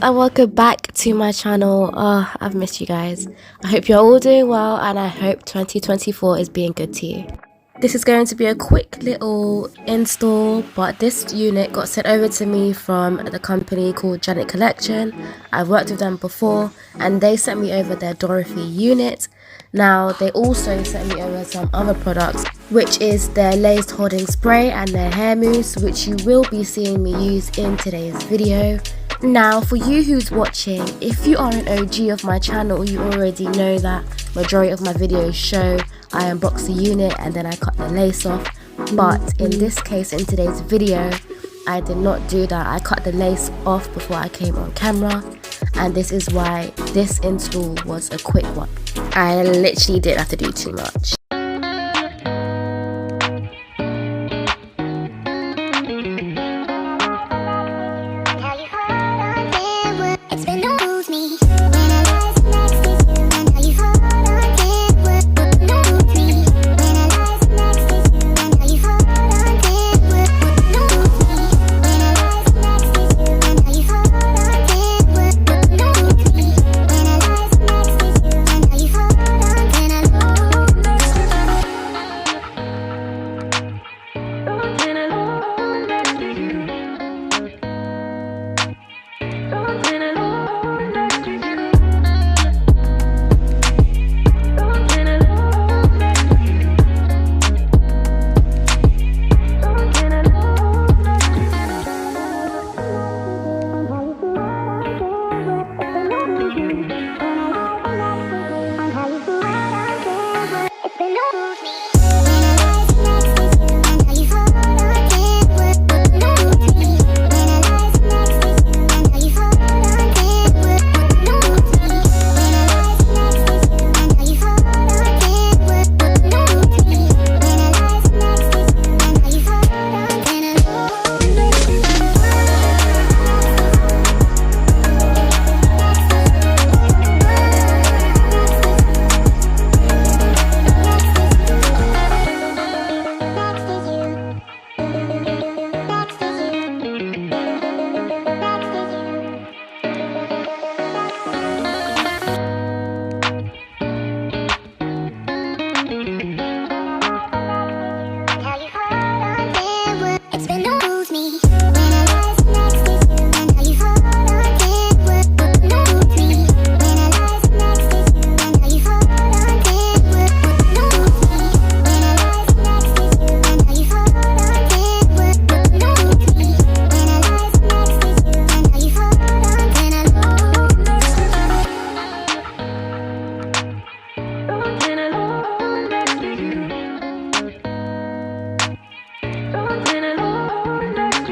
and welcome back to my channel. I've missed you guys. I hope you're all doing well and I hope 2024 is being good to you. This is going to be a quick little install, but this unit got sent over to me from the company called Janet Collection. I've worked with them before and they sent me over their Dorothy unit. Now they also sent me over some other products, which is their laced holding spray and their hair mousse, which you will be seeing me use in today's video. Now for you who's watching, if you are an OG of my channel, you already know that majority of my videos show I unbox the unit and then I cut the lace off. But in this case, in today's video, I did not do that. I cut the lace off before I came on camera, and this is why this install was a quick one. I literally didn't have to do too much.